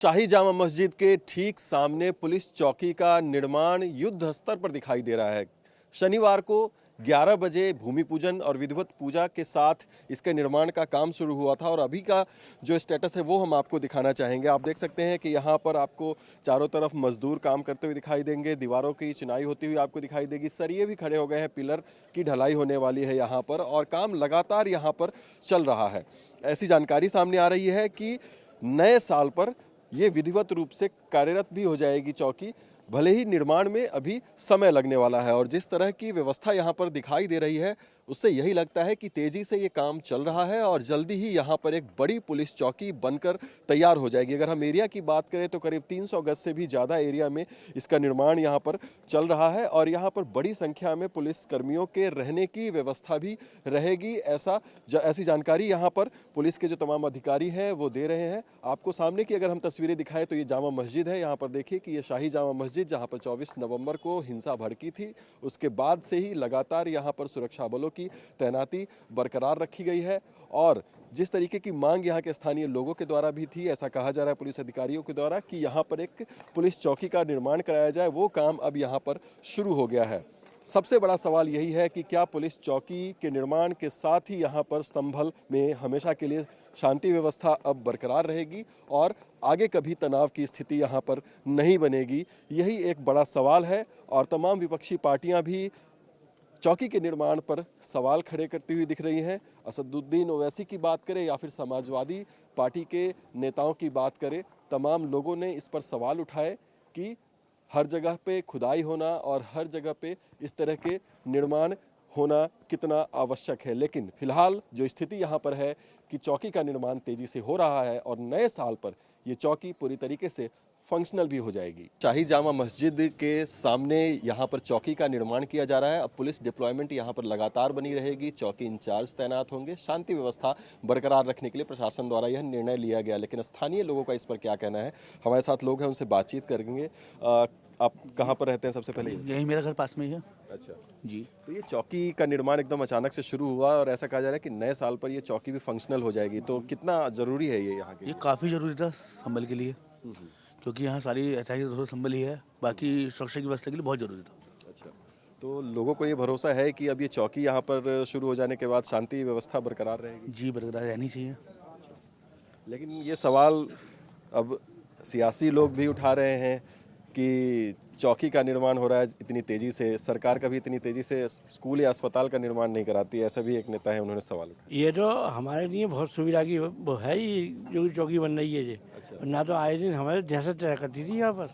शाही जामा मस्जिद के ठीक सामने पुलिस चौकी का निर्माण युद्ध स्तर पर दिखाई दे रहा है। शनिवार को 11 बजे भूमि पूजन और विधिवत पूजा के साथ इसके निर्माण का काम शुरू हुआ था और अभी का जो स्टेटस है वो हम आपको दिखाना चाहेंगे। आप देख सकते हैं कि यहाँ पर आपको चारों तरफ मजदूर काम करते हुए दिखाई देंगे, दीवारों की चिनाई होती हुई आपको दिखाई देगी, सरिये भी खड़े हो गए हैं, पिलर की ढलाई होने वाली है यहाँ पर और काम लगातार यहाँ पर चल रहा है। ऐसी जानकारी सामने आ रही है कि नए साल पर ये विधिवत रूप से कार्यरत भी हो जाएगी चौकी, भले ही निर्माण में अभी समय लगने वाला है। और जिस तरह की व्यवस्था यहाँ पर दिखाई दे रही है उससे यही लगता है कि तेजी से ये काम चल रहा है और जल्दी ही यहाँ पर एक बड़ी पुलिस चौकी बनकर तैयार हो जाएगी। अगर हम एरिया की बात करें तो करीब 300 गज से भी ज़्यादा एरिया में इसका निर्माण यहाँ पर चल रहा है और यहाँ पर बड़ी संख्या में पुलिस कर्मियों के रहने की व्यवस्था भी रहेगी। ऐसी जानकारी यहाँ पर पुलिस के जो तमाम अधिकारी हैं वो दे रहे हैं। आपको सामने की अगर हम तस्वीरें दिखाएं तो ये जामा मस्जिद है। यहाँ पर देखिए कि ये शाही जामा मस्जिद जहाँ पर 24 नवंबर को हिंसा भड़की थी, उसके बाद से ही लगातार यहाँ पर सुरक्षा बलों की तैनाती बरकरार रखी गई है और जिस तरीके की मांग यहाँ के स्थानीय लोगों के द्वारा भी थी, ऐसा कहा जा रहा है पुलिस अधिकारियों के द्वारा कि यहाँ पर एक पुलिस चौकी का निर्माण कराया जाए, वो काम अब यहाँ पर शुरू हो गया है। सबसे बड़ा सवाल यही है कि क्या पुलिस चौकी के निर्माण के साथ ही यहाँ पर संभल में हमेशा के लिए शांति व्यवस्था अब बरकरार रहेगी और आगे कभी तनाव की स्थिति यहाँ पर नहीं बनेगी। यही एक बड़ा सवाल है और तमाम विपक्षी पार्टियां भी चौकी के निर्माण पर सवाल खड़े करती हुई दिख रही हैं। असदुद्दीन ओवैसी की बात करें या फिर समाजवादी पार्टी के नेताओं की बात करें, तमाम लोगों ने इस पर सवाल उठाए कि हर जगह पे खुदाई होना और हर जगह पे इस तरह के निर्माण होना कितना आवश्यक है। लेकिन फिलहाल जो स्थिति यहाँ पर है कि चौकी का निर्माण तेजी से हो रहा है और नए साल पर ये चौकी पूरी तरीके से फंक्शनल भी हो जाएगी। शाही जामा मस्जिद के सामने यहाँ पर चौकी का निर्माण किया जा रहा है। अब पुलिस डिप्लॉयमेंट यहाँ पर लगातार बनी रहेगी, चौकी इंचार्ज तैनात होंगे। शांति व्यवस्था बरकरार रखने के लिए प्रशासन द्वारा यह निर्णय लिया गया। लेकिन स्थानीय लोगों का इस पर क्या कहना है, हमारे साथ लोग हैं, उनसे बातचीत करेंगे। आप कहाँ पर रहते हैं सबसे पहले? यही मेरा घर पास में ही है। अच्छा जी। तो ये चौकी का निर्माण एकदम अचानक से शुरू हुआ और ऐसा कहा जा रहा है कि नए साल पर ये चौकी भी फंक्शनल हो जाएगी, तो कितना जरूरी है ये यहाँ के? ये काफ़ी ज़रूरी था संभल के लिए, क्योंकि यहाँ सारी ऐतिहासिक संभल ही है, बाकी सुरक्षा की व्यवस्था के लिए बहुत ज़रूरी था। अच्छा, तो लोगों को ये भरोसा है कि अब ये चौकी यहाँ पर शुरू हो जाने के बाद शांति व्यवस्था बरकरार रहेगी? जी, बरकरार रहनी चाहिए। लेकिन ये सवाल अब सियासी लोग भी उठा रहे हैं कि चौकी का निर्माण हो रहा है इतनी तेजी से, सरकार कभी इतनी तेजी से स्कूल या अस्पताल का निर्माण नहीं कराती। ऐसा भी एक नेता है, उन्होंने सवाल उठाया। ये तो हमारे लिए बहुत सुविधा की वो है ही जो चौकी बन रही है। अच्छा। ना तो आए दिन हमारे दहशत रह करती थी यहाँ पर,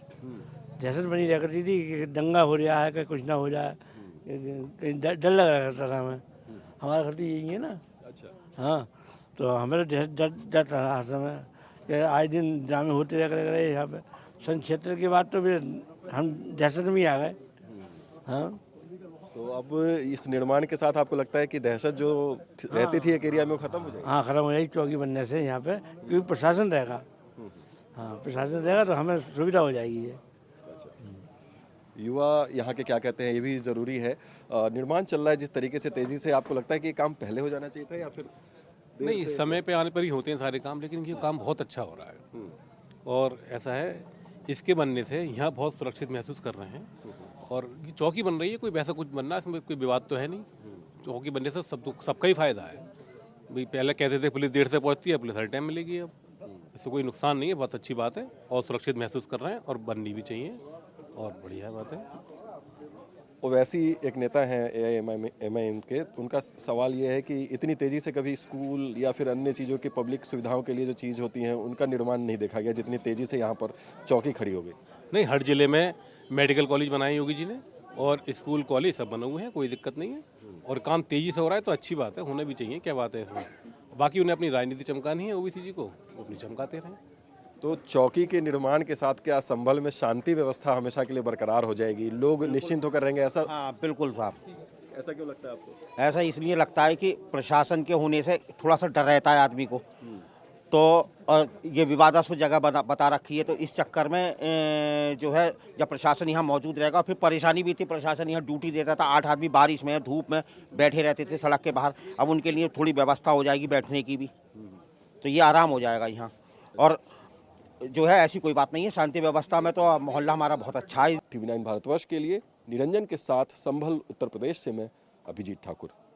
दहशत बनी रह करती थी कि दंगा हो रहा है, कि कुछ ना हो जाए, कहीं डर लगा करता था हमें। हमारा घर तो यही है ना। अच्छा। हाँ, तो हमें तो डर रहा हर समय कि आए दिन ड्रामे होते रह करे यहाँ पे। सन क्षेत्र के बाद तो फिर हम दहशत में ही आ गए। हाँ, तो अब इस निर्माण के साथ आपको लगता है कि दहशत जो रहती थी एक एरिया में वो खत्म हो जाएगी? हाँ, खत्म हो जाएगी चौकी बनने से यहाँ पे, क्योंकि प्रशासन रहेगा। हाँ, प्रशासन रहेगा तो हमें सुविधा हो जाएगी ये। युवा यहाँ के क्या कहते हैं ये भी जरूरी है। निर्माण चल रहा है जिस तरीके से तेजी से, आपको लगता है कि ये काम पहले हो जाना चाहिए था या फिर नहीं? समय पे आने पर ही होते हैं सारे काम, लेकिन ये काम बहुत अच्छा हो रहा है और ऐसा है इसके बनने से यहाँ बहुत सुरक्षित महसूस कर रहे हैं। और ये चौकी बन रही है, कोई वैसा कुछ बनना, इसमें कोई विवाद तो है नहीं। चौकी बनने से सबका ही फायदा है। भाई पहले कहते थे पुलिस देर से पहुँचती है, पुलिस हर टाइम मिलेगी, अब इससे कोई नुकसान नहीं है, बहुत अच्छी बात है और सुरक्षित महसूस कर रहे हैं और बननी भी चाहिए और बढ़िया बात है। ओवैसी एक नेता हैं एआईएमआईएम के, उनका सवाल ये है कि इतनी तेजी से कभी स्कूल या फिर अन्य चीज़ों की पब्लिक सुविधाओं के लिए जो चीज़ होती हैं उनका निर्माण नहीं देखा गया जितनी तेजी से यहाँ पर चौकी खड़ी हो गई। नहीं, हर जिले में मेडिकल कॉलेज बनाई योगी जी ने और स्कूल कॉलेज सब बने हुए हैं, कोई दिक्कत नहीं है और काम तेजी से हो रहा है तो अच्छी बात है, होना भी चाहिए। क्या बात है इसमें? बाकी उन्हें अपनी राजनीति चमकानी है ओबीसी जी को, वो अपनी चमकाते रहें। तो चौकी के निर्माण के साथ क्या संभल में शांति व्यवस्था हमेशा के लिए बरकरार हो जाएगी, लोग निश्चिंत होकर रहेंगे, ऐसा? हाँ, बिल्कुल साहब। ऐसा क्यों लगता है आपको? ऐसा इसलिए लगता है कि प्रशासन के होने से थोड़ा सा डर रहता है आदमी को, तो ये विवादास्पद जगह बता रखी है, तो इस चक्कर में जो है जब प्रशासन यहाँ मौजूद रहेगा, फिर परेशानी भी थी। प्रशासन यहाँ ड्यूटी देता था, 8 आदमी बारिश में धूप में बैठे रहते थे सड़क के बाहर, अब उनके लिए थोड़ी व्यवस्था हो जाएगी बैठने की भी, तो ये आराम हो जाएगा यहाँ। और जो है ऐसी कोई बात नहीं है। शांति व्यवस्था में तो मोहल्ला हमारा बहुत अच्छा है। TV9 भारतवर्ष के लिए निरंजन के साथ संभल उत्तर प्रदेश से मैं अभिजीत ठाकुर।